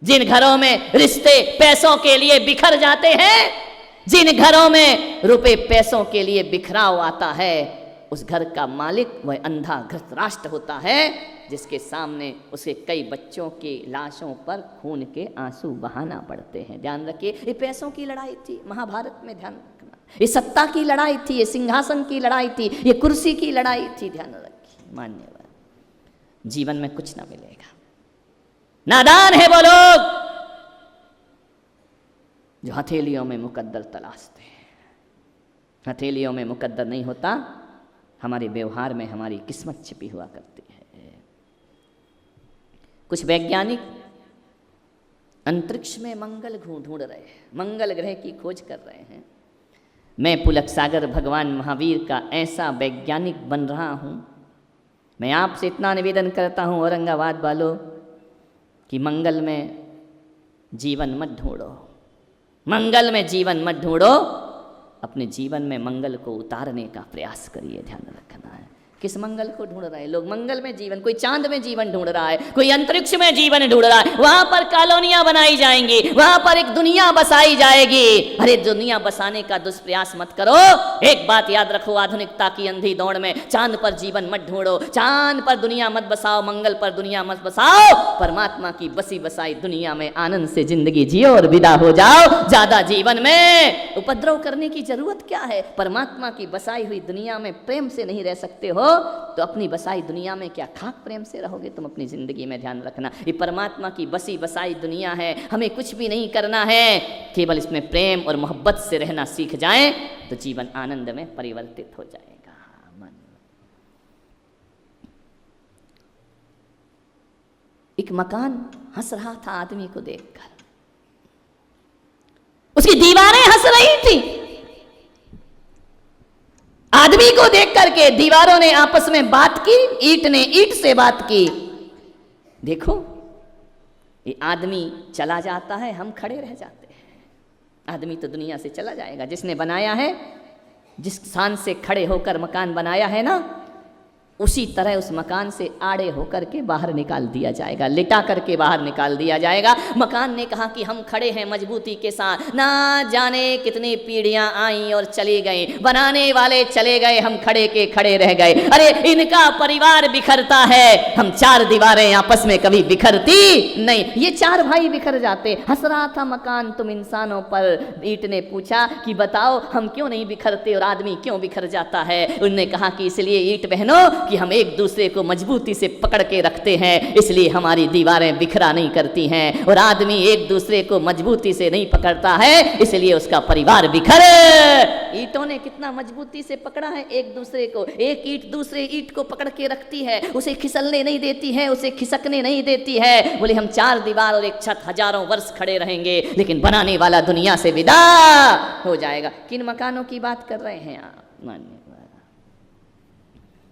जिन घरों में रिश्ते पैसों के लिए बिखर जाते हैं, जिन घरों में रुपए पैसों के लिए बिखराव आता है, उस घर का मालिक वह अंधा धृतराष्ट्र होता है, जिसके सामने उसके कई बच्चों की लाशों पर खून के आंसू बहाना पड़ते हैं। ध्यान रखिए, ये पैसों की लड़ाई थी महाभारत में, ध्यान रखना। ये सत्ता की लड़ाई थी, ये सिंहासन की लड़ाई थी, ये कुर्सी की लड़ाई थी। ध्यान रखिए, मान्यवर, जीवन में कुछ ना मिलेगा। नादान है वो लोग जो हथेलियों में मुकद्दर तलाशते हैं। हथेलियों में मुकद्दर नहीं होता, हमारे व्यवहार में हमारी किस्मत छिपी हुआ करती है। कुछ वैज्ञानिक अंतरिक्ष में मंगल ढूंढ रहे हैं, मंगल ग्रह की खोज कर रहे हैं। मैं पुलक सागर भगवान महावीर का ऐसा वैज्ञानिक बन रहा हूं। मैं आपसे इतना निवेदन करता हूं औरंगाबाद वालों कि मंगल में जीवन मत ढूंढो, मंगल में जीवन मत ढूंढो, अपने जीवन में मंगल को उतारने का प्रयास करिए। ध्यान रखना है, किस मंगल को ढूंढ रहे हैं लोग? मंगल में जीवन, कोई चांद में जीवन ढूंढ रहा है, कोई अंतरिक्ष में जीवन ढूंढ रहा है, वहां पर कॉलोनियां बनाई जाएंगी, वहां पर एक दुनिया बसाई जाएगी। अरे दुनिया बसाने का दुष्प्रयास मत करो। एक बात याद रखो, आधुनिकता की अंधी दौड़ में चांद पर जीवन मत ढूंढो, चांद पर दुनिया मत बसाओ, मंगल पर दुनिया मत बसाओ। परमात्मा की बसी बसाई दुनिया में आनंद से जिंदगी जियो और विदा हो जाओ। ज्यादा जीवन में उपद्रव करने की जरूरत क्या है? परमात्मा की बसाई हुई दुनिया में प्रेम से नहीं रह सकते हो तो अपनी बसाई दुनिया में क्या खाक प्रेम से रहोगे तुम अपनी जिंदगी में? ध्यान रखना, ये परमात्मा की बसी बसाई दुनिया है, हमें कुछ भी नहीं करना है, केवल इसमें प्रेम और मोहब्बत से रहना सीख जाएं तो जीवन आनंद में परिवर्तित हो जाएगा। मन एक मकान हंस रहा था आदमी को देखकर, उसकी दीवारें हंस रही थी। आदमी को देख करके दीवारों ने आपस में बात की, ईंट ने ईंट से बात की। देखो, ये आदमी चला जाता है, हम खड़े रह जाते हैं। आदमी तो दुनिया से चला जाएगा, जिसने बनाया है, जिस शान से खड़े होकर मकान बनाया है ना, उसी तरह उस मकान से आड़े होकर के बाहर निकाल दिया जाएगा, लिटा करके बाहर निकाल दिया जाएगा। मकान ने कहा कि हम खड़े हैं मजबूती के साथ, ना जाने कितनी पीढ़ियां आई और चली गई, बनाने वाले चले गए, हम खड़े के खड़े रह गए। अरे इनका परिवार बिखरता है, हम चार दीवारें आपस में कभी बिखरती नहीं, ये चार भाई बिखर जाते। हंस रहा था मकान तुम इंसानों पर। ईंट ने पूछा कि बताओ हम क्यों नहीं बिखरते और आदमी क्यों बिखर जाता है? उन्होंने कहा कि इसलिए ईंट बहनों कि हम एक दूसरे को मजबूती से पकड़ के रखते हैं, इसलिए हमारी दीवारें बिखरा नहीं करती हैं। और आदमी एक दूसरे को मजबूती से नहीं पकड़ता है, इसलिए उसका परिवार बिखरे। ईंटों ने कितना मजबूती से पकड़ा है एक दूसरे को, एक ईंट दूसरे ईंट को पकड़ के रखती है, उसे खिसलने नहीं देती है, उसे खिसकने नहीं देती है। बोले हम चार दीवार और एक छत हजारों वर्ष खड़े रहेंगे, लेकिन बनाने वाला दुनिया से विदा हो जाएगा। किन मकानों की बात कर रहे हैं आप? मानिए,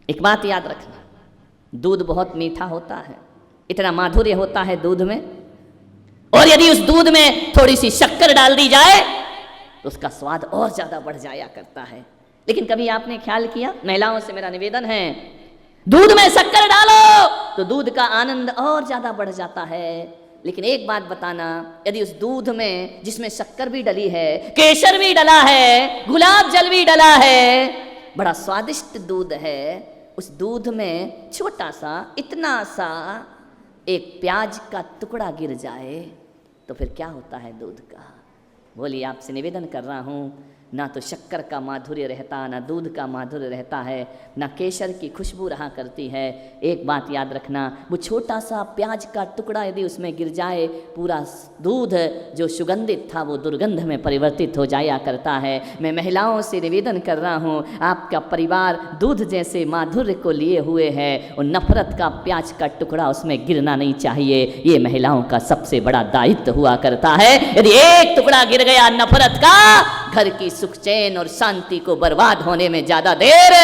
एक बात याद रखना, दूध बहुत मीठा होता है, इतना माधुर्य होता है दूध में, और यदि उस दूध में थोड़ी सी शक्कर डाल दी जाए तो उसका स्वाद और ज्यादा बढ़ जाया करता है। लेकिन कभी आपने ख्याल किया, महिलाओं से मेरा निवेदन है, दूध में शक्कर डालो तो दूध का आनंद और ज्यादा बढ़ जाता है। लेकिन एक बात बताना, यदि उस दूध में जिसमें शक्कर भी डली है, केसर भी डला है, गुलाब जल भी डला है, बड़ा स्वादिष्ट दूध है, उस दूध में छोटा सा, इतना सा एक प्याज का टुकड़ा गिर जाए तो फिर क्या होता है दूध का? बोलिए, आपसे निवेदन कर रहा हूँ, ना तो शक्कर का माधुर्य रहता, ना दूध का माधुर्य रहता है, ना केसर की खुशबू रहा करती है। एक बात याद रखना, वो छोटा सा प्याज का टुकड़ा यदि उसमें गिर जाए, पूरा दूध जो सुगंधित था वो दुर्गंध में परिवर्तित हो जाया करता है। मैं महिलाओं से निवेदन कर रहा हूँ, आपका परिवार दूध जैसे माधुर्य को लिए हुए है, और नफरत का प्याज का टुकड़ा उसमें गिरना नहीं चाहिए। ये महिलाओं का सबसे बड़ा दायित्व हुआ करता है। यदि एक टुकड़ा गिर गया नफरत का, घर की सुख चैन और शांति को बर्बाद होने में ज्यादा देर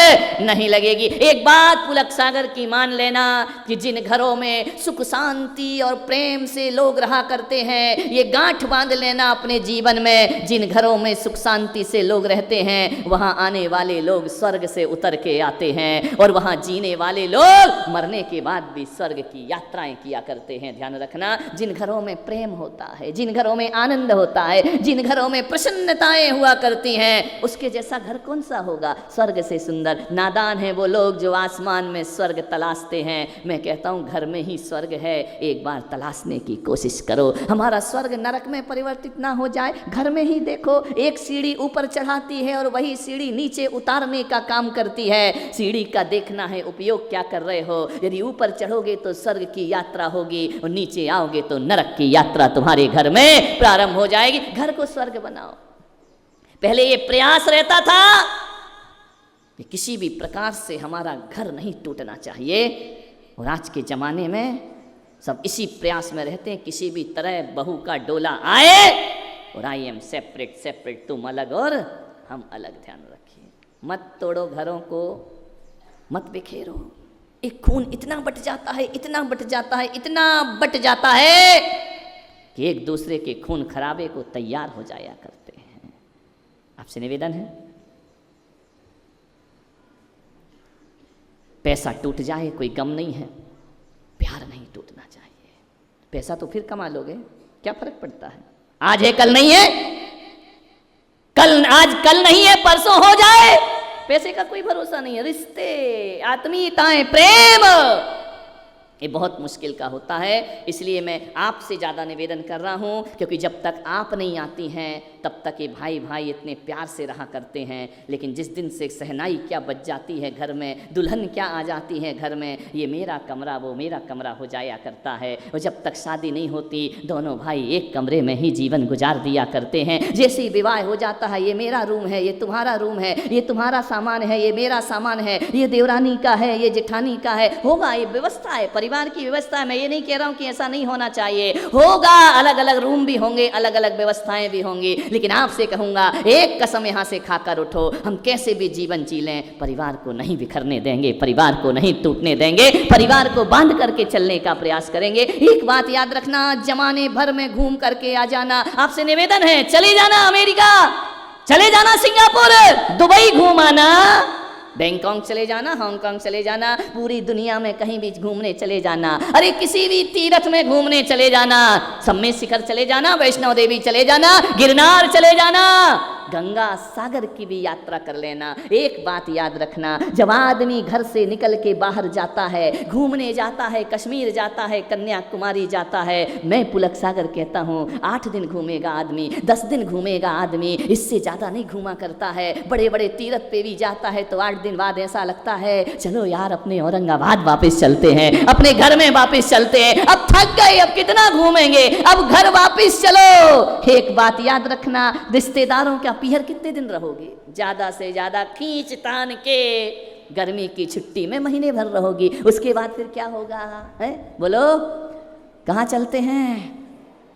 नहीं लगेगी। एक बात पुलक सागर की मान लेना कि जिन घरों में सुख शांति और प्रेम से लोग रहा करते हैं, ये गांठ बांध लेना अपने जीवन में, जिन घरों में सुख शांति से लोग रहते हैं वहां आने वाले लोग स्वर्ग से उतर के आते हैं, और वहां जीने वाले लोग मरने के बाद भी स्वर्ग की यात्राएं किया करते हैं। ध्यान रखना, जिन घरों में प्रेम होता है, जिन घरों में आनंद होता है, जिन घरों में प्रसन्नताएं हुआ करती हैं, उसके जैसा घर कौन सा होगा स्वर्ग से सुंदर। नादान है वो लोग जो आसमान में स्वर्ग तलाशते हैं। मैं कहता हूं घर में ही स्वर्ग है, एक बार तलाशने की कोशिश करो। हमारा स्वर्ग नरक में परिवर्तित ना हो जाए, घर में ही देखो, एक सीढ़ी ऊपर चढ़ाती है और वही सीढ़ी नीचे उतारने का काम करती है। सीढ़ी का देखना है उपयोग क्या कर रहे हो। यदि ऊपर चढ़ोगे तो स्वर्ग की यात्रा होगी और नीचे आओगे तो नरक की यात्रा तुम्हारे घर में प्रारंभ हो जाएगी। घर को स्वर्ग बनाओ। पहले ये प्रयास रहता था कि किसी भी प्रकार से हमारा घर नहीं टूटना चाहिए, और आज के जमाने में सब इसी प्रयास में रहते हैं, किसी भी तरह बहू का डोला आए और आई एम सेपरेट सेपरेट, तुम अलग और हम अलग। ध्यान रखिए, मत तोड़ो घरों को, मत बिखेरो। एक खून इतना बट जाता है, इतना बट जाता है, इतना बट जाता है कि एक दूसरे के खून खराबे को तैयार हो जाया करते हैं। आपसे निवेदन है, पैसा टूट जाए कोई गम नहीं है, प्यार नहीं टूटना चाहिए। पैसा तो फिर कमा लोगे, क्या फर्क पड़ता है। आज है कल नहीं है, आज कल नहीं है परसों हो जाए, पैसे का कोई भरोसा नहीं है। रिश्ते, आत्मीयताएं, प्रेम, ये बहुत मुश्किल का होता है। इसलिए मैं आपसे ज़्यादा निवेदन कर रहा हूँ, क्योंकि जब तक आप नहीं आती हैं तब तक ये भाई भाई इतने प्यार से रहा करते हैं, लेकिन जिस दिन से सहनाई क्या बच जाती है घर में, दुल्हन क्या आ जाती है घर में, ये मेरा कमरा वो मेरा कमरा हो जाया करता है। और जब तक शादी नहीं होती दोनों भाई एक कमरे में ही जीवन गुजार दिया करते हैं। जैसे ही विवाह हो जाता है, ये मेरा रूम है, ये तुम्हारा रूम है, ये तुम्हारा सामान है, ये मेरा सामान है, ये देवरानी का है, ये जेठानी का है, होगा। ये व्यवस्था है, परिवार की व्यवस्था है। मैं ये नहीं कह रहा हूँ कि ऐसा नहीं होना चाहिए, होगा। अलग अलग रूम भी होंगे, अलग अलग व्यवस्थाएं भी होंगी, लेकिन आपसे कहूंगा एक कसम यहां से खाकर उठो, हम कैसे भी जीवन जी लें, परिवार को नहीं बिखरने देंगे, परिवार को नहीं टूटने देंगे, परिवार को बांध करके चलने का प्रयास करेंगे। एक बात याद रखना, जमाने भर में घूम करके आ जाना। आपसे निवेदन है, चले जाना अमेरिका, चले जाना सिंगापुर, दुबई घूम आना, बैंकॉक चले जाना, हांगकांग चले जाना, पूरी दुनिया में कहीं भी घूमने चले जाना। अरे किसी भी तीर्थ में घूमने चले जाना, सम्मेद शिखर चले जाना, वैष्णो देवी चले जाना, गिरनार चले जाना, गंगा सागर की भी यात्रा कर लेना। एक बात याद रखना, जब आदमी घर से निकल के बाहर जाता है, घूमने जाता है, कश्मीर जाता है, कन्याकुमारी जाता है, मैं पुलक सागर कहता हूँ 8 दिन घूमेगा आदमी, 10 दिन घूमेगा आदमी, इससे ज़्यादा नहीं घूमा करता है। बड़े बड़े तीर्थ पे भी जाता है तो 8 दिन बाद ऐसा लगता है चलो यार अपने औरंगाबाद वापस चलते हैं, अपने घर में वापस चलते हैं, अब थक गए, अब कितना घूमेंगे, अब घर वापस चलो। एक बात याद रखना, रिश्तेदारों का पीहर कितने दिन रहोगे, ज्यादा से ज्यादा खींच तान के गर्मी की छुट्टी में महीने भर रहोगी, उसके बाद फिर क्या होगा है? बोलो कहाँ चलते हैं?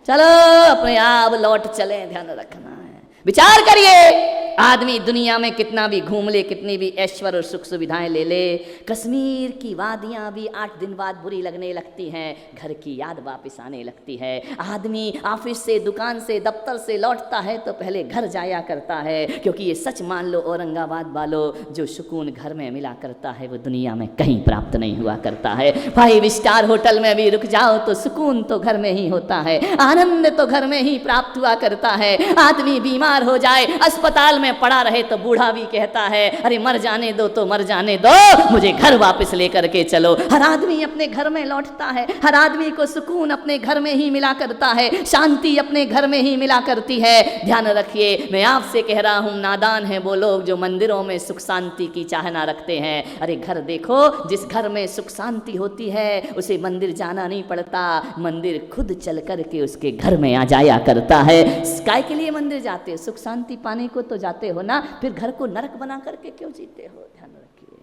चलो अपने आप लौट चले। ध्यान रखना है, विचार करिए। आदमी दुनिया में कितना भी घूम ले, कितनी भी ऐश्वर्य और सुख सुविधाएं ले ले, कश्मीर की वादियां भी 8 दिन बाद बुरी लगने लगती हैं, घर की याद वापस आने लगती है। आदमी ऑफिस से, दुकान से, दफ्तर से लौटता है तो पहले घर जाया करता है, क्योंकि ये सच मान लो औरंगाबाद वालों, जो सुकून घर में मिला करता है वो दुनिया में कहीं प्राप्त नहीं हुआ करता है। 5 स्टार होटल में भी रुक जाओ तो सुकून तो घर में ही होता है, आनंद तो घर में ही प्राप्त हुआ करता है। आदमी बीमार हो जाए, अस्पताल में पड़ा रहे तो बूढ़ा भी कहता है अरे मर जाने दो तो मर जाने दो, मुझे घर वापस लेकर के चलो। हर आदमी अपने घर में लौटता है, हर आदमी को सुकून अपने घर में ही मिला करता है, शांति अपने घर में ही मिला करती है। ध्यान रखिए, मैं आपसे कह रहा हूं, नादान है वो लोग जो मंदिरों में सुख शांति की चाहना रखते हैं। अरे घर देखो, जिस घर में सुख शांति होती है उसे मंदिर जाना नहीं पड़ता, मंदिर खुद चल करके उसके घर में आ जाया करता है। काय के लिए मंदिर जाते हो? सुख शांति पाने को तो जाते हो ना, फिर घर को नरक बना करके क्यों जीते हो? ध्यान रखिए,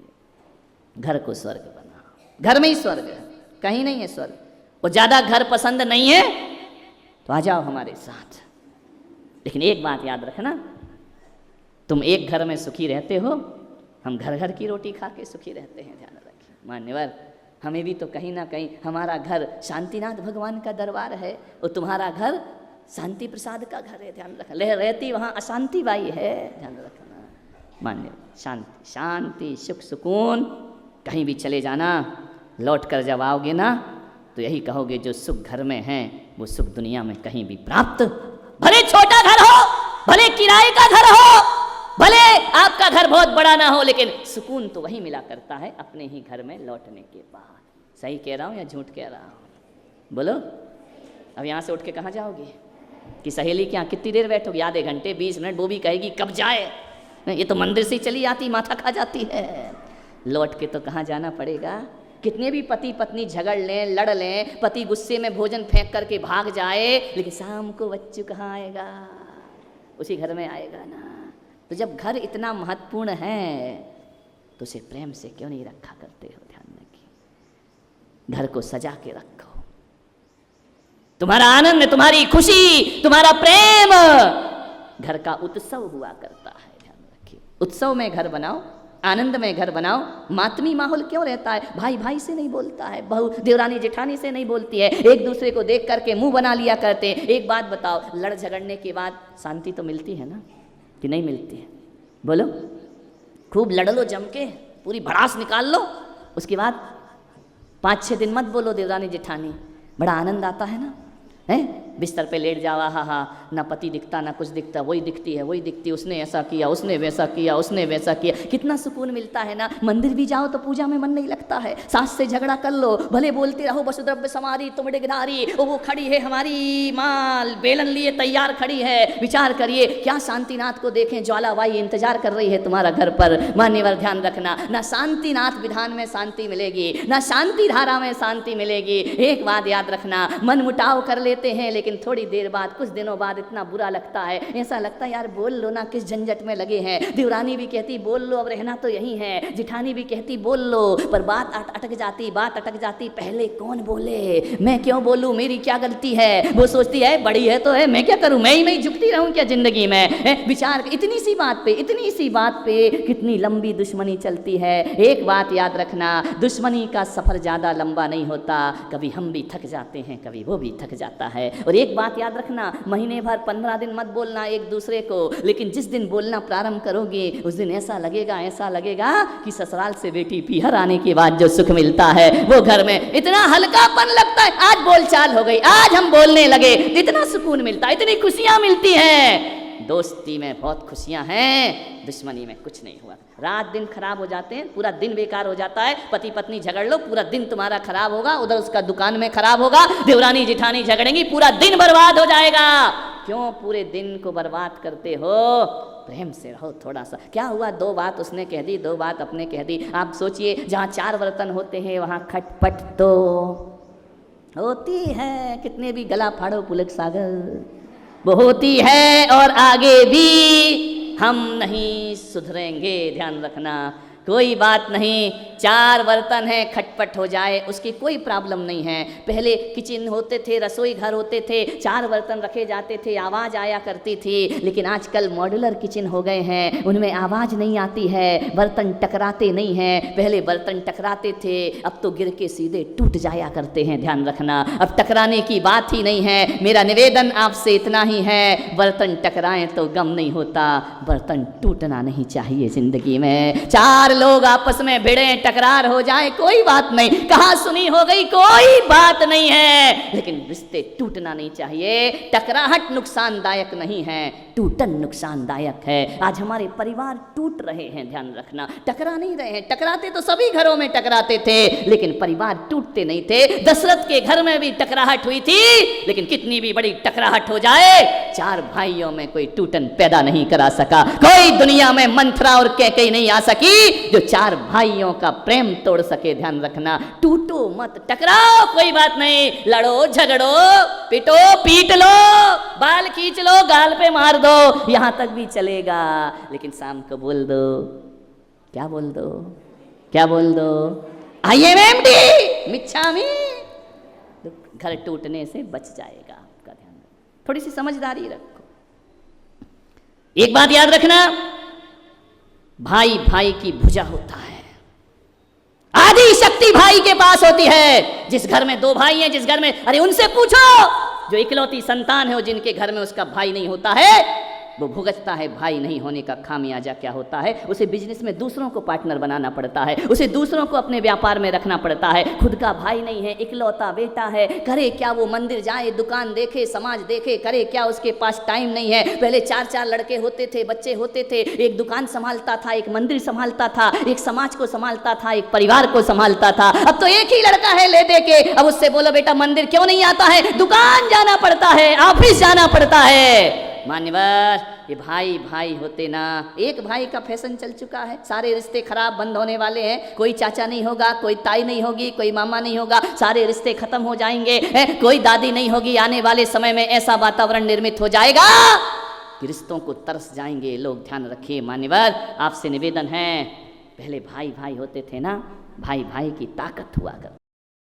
घर को स्वर्ग बनाओ। घर में ही स्वर्ग है, कहीं नहीं है स्वर्ग। वो ज्यादा घर पसंद नहीं है तो आ जाओ हमारे साथ, लेकिन एक बात याद रखना, तुम एक घर में सुखी रहते हो, हम घर घर की रोटी खा के सुखी रहते हैं। ध्यान रखिए मान्यवर, हमें भी तो कहीं ना कहीं, हमारा घर शांतिनाथ भगवान का दरबार है और तुम्हारा घर शांति प्रसाद का घर है। ध्यान रखना, रहती वहाँ अशांति बाई है। ध्यान रखना मान्य, शांति शांति सुख सुकून। कहीं भी चले जाना, लौट कर जब आओगे ना तो यही कहोगे जो सुख घर में है वो सुख दुनिया में कहीं भी प्राप्त, भले छोटा घर हो, भले किराए का घर हो, भले आपका घर बहुत बड़ा ना हो, लेकिन सुकून तो वही मिला करता है अपने ही घर में लौटने के बाद। सही कह रहा हूँ या झूठ कह रहा हूँ? बोलो। अब यहाँ से उठ के कहाँ जाओगे? कि सहेली क्या कितनी देर बैठोगे? आधे घंटे 20 मिनट, वो भी कहेगी कब जाए, ये तो मंदिर से ही चली आती, माथा खा जाती है। लौट के तो कहाँ जाना पड़ेगा? कितने भी पति पत्नी झगड़ लें, लड़ लें, पति गुस्से में भोजन फेंक करके भाग जाए, लेकिन शाम को बच्चू कहाँ आएगा? उसी घर में आएगा ना। तो जब घर इतना महत्वपूर्ण है तो उसे प्रेम से क्यों नहीं रखा करते हो? ध्यान रखिए, घर को सजा के रखो। तुम्हारा आनंद, तुम्हारी खुशी, तुम्हारा प्रेम घर का उत्सव हुआ करता है। ध्यान रखिए, उत्सव में घर बनाओ, आनंद में घर बनाओ। मातमी माहौल क्यों रहता है? भाई भाई से नहीं बोलता है, बहू देवरानी जेठानी से नहीं बोलती है, एक दूसरे को देख करके मुंह बना लिया करते हैं। एक बात बताओ, लड़ झगड़ने के बाद शांति तो मिलती है ना कि नहीं मिलती है? बोलो। खूब लड़ लो जम के, पूरी भड़ास निकाल लो, उसके बाद 5-6 दिन मत बोलो देवरानी जेठानी, बड़ा आनंद आता है ना। है बिस्तर पे लेट जावा, हा हा, ना पति दिखता ना कुछ दिखता, वही दिखती है, वही दिखती, उसने ऐसा किया, उसने वैसा किया, उसने वैसा किया, कितना सुकून मिलता है ना। मंदिर भी जाओ तो पूजा में मन नहीं लगता है, सास से झगड़ा कर लो, भले बोलते रहो वसुद्रव्य समारी तुम डिगधारी, वो खड़ी है हमारी माल बेलन लिए तैयार खड़ी है, विचार करिए क्या शांतिनाथ को देखें, ज्वालाबाई इंतजार कर रही है तुम्हारा घर पर। मान्यवर ध्यान रखना, ना शांतिनाथ विधान में शांति मिलेगी, ना शांति धारा में शांति मिलेगी। एक बात याद रखना, मन मुटाव कर लेते हैं, लेकिन थोड़ी देर बाद, कुछ दिनों बाद इतना बुरा लगता है, ऐसा लगता है यार बोल लो ना, किस झंझट में लगे हैं। देवरानी भी कहती बोल लो, अब रहना तो यही है, जिठानी भी कहती बोल लो, पर बात अटक जाती, बात अटक जाती। पहले कौन बोले, मैं क्यों बोलूं, मेरी क्या गलती है? वो सोचती है बड़ी है तो है, मैं क्या करूं, मैं ही झुकती रहूं क्या जिंदगी में? विचार इतनी सी बात पे, इतनी सी बात पे कितनी लंबी दुश्मनी चलती है। एक बात याद रखना, दुश्मनी का सफर ज्यादा लंबा नहीं होता, कभी हम भी थक जाते हैं, कभी वो भी थक जाता है। और एक बात याद रखना, महीने भर 15 दिन मत बोलना एक दूसरे को, लेकिन जिस दिन बोलना प्रारंभ करोगे उस दिन ऐसा लगेगा कि ससुराल से बेटी पीहर आने के बाद जो सुख मिलता है वो घर में इतना हल्कापन लगता है। आज बोलचाल हो गई, आज हम बोलने लगे, इतना सुकून मिलता है, इतनी खुशियां मिलती हैं। दोस्ती में बहुत खुशियां हैं, दुश्मनी में कुछ नहीं हुआ। रात दिन खराब हो जाते हैं, पूरा दिन बेकार हो जाता है। पति पत्नी झगड़ लो, पूरा दिन तुम्हारा खराब होगा, उधर उसका दुकान में खराब होगा, देवरानी जिठानी झगड़ेंगी, पूरा दिन बर्बाद हो जाएगा। क्यों पूरे दिन को बर्बाद करते हो? प्रेम से रहो थोड़ा सा। क्या हुआ, 2 बात उसने कह दी, 2 बात अपने कह दी। आप सोचिए, जहाँ 4 बर्तन होते हैं वहाँ खटपट तो होती है, कितने भी गला फाड़ो पुलक सागर वो होती है, और आगे भी हम नहीं सुधरेंगे। ध्यान रखना, कोई बात नहीं, 4 बर्तन हैं, खटपट हो जाए उसकी कोई प्रॉब्लम नहीं है। पहले किचन होते थे, रसोई घर होते थे, 4 बर्तन रखे जाते थे, आवाज़ आया करती थी। लेकिन आजकल मॉड्यूलर किचन हो गए हैं, उनमें आवाज़ नहीं आती है, बर्तन टकराते नहीं हैं। पहले बर्तन टकराते थे, अब तो गिर के सीधे टूट जाया करते हैं। ध्यान रखना, अब टकराने की बात ही नहीं है। मेरा निवेदन आपसे इतना ही है, बर्तन टकराएं तो गम नहीं होता, बर्तन टूटना नहीं चाहिए जिंदगी में। 4 लोग आपस में भिड़े, टकरार हो जाए, कोई बात नहीं, कहा सुनी हो गई, कोई बात नहीं है, लेकिन रिश्ते टूटना नहीं चाहिए। टकराहट नुकसानदायक नहीं है, टूटन नुकसानदायक है। आज हमारे परिवार टूट रहे हैं, ध्यान रखना, टकरा नहीं रहे हैं। टकराते तो सभी घरों में टकराते थे, लेकिन परिवार टूटते नहीं थे। दशरथ के घर में भी टकराहट हुई थी, लेकिन कितनी भी बड़ी टकराहट हो जाए, 4 भाइयों में कोई टूटन पैदा नहीं करा सका। कोई दुनिया में मंथरा और कैकेयी नहीं आ सकी जो 4 भाइयों का प्रेम तोड़ सके। ध्यान रखना, टूटो मत, टकराओ, कोई बात नहीं, लड़ो झगड़ो, पिटो पीट लो, बाल खींच लो, गाल पे मार दो, यहां तक भी चलेगा, लेकिन शाम को बोल दो, क्या बोल दो, क्या बोल दो, आई एम एम्प्टी मिच्छामी, घर टूटने से बच जाएगा। आपका ध्यान रखो, थोड़ी सी समझदारी रखो। एक बात याद रखना, भाई भाई की भुजा होता है, आदि शक्ति भाई के पास होती है। जिस घर में दो भाई हैं, जिस घर में, अरे उनसे पूछो, जो इकलौती संतान है, वो जिनके घर में उसका भाई नहीं होता है, वो भुगतता है भाई नहीं होने का खामियाजा क्या होता है। उसे बिजनेस में दूसरों को पार्टनर बनाना पड़ता है, उसे दूसरों को अपने व्यापार में रखना पड़ता है। खुद का भाई नहीं है, इकलौता बेटा है, करे क्या वो? मंदिर जाए, दुकान देखे, समाज देखे, करे क्या? उसके पास टाइम नहीं है। पहले 4-4 लड़के होते थे, बच्चे होते थे, एक दुकान संभालता था, एक मंदिर संभालता था, एक समाज को संभालता था, एक परिवार को संभालता था। अब तो एक ही लड़का है ले दे के, अब उससे बोलो बेटा मंदिर क्यों नहीं आता है? दुकान जाना पड़ता है, ऑफिस जाना पड़ता है। मान्यवर, ये भाई भाई होते ना, एक भाई का फैशन चल चुका है, सारे रिश्ते खराब बंद होने वाले हैं। कोई चाचा नहीं होगा, कोई ताई नहीं होगी, कोई मामा नहीं होगा, सारे रिश्ते खत्म हो जाएंगे, कोई दादी नहीं होगी। आने वाले समय में ऐसा वातावरण निर्मित हो जाएगा कि रिश्तों को तरस जाएंगे लोग। ध्यान रखिए मान्यवर, आपसे निवेदन है, पहले भाई भाई होते थे ना, भाई भाई की ताकत हुआ कर।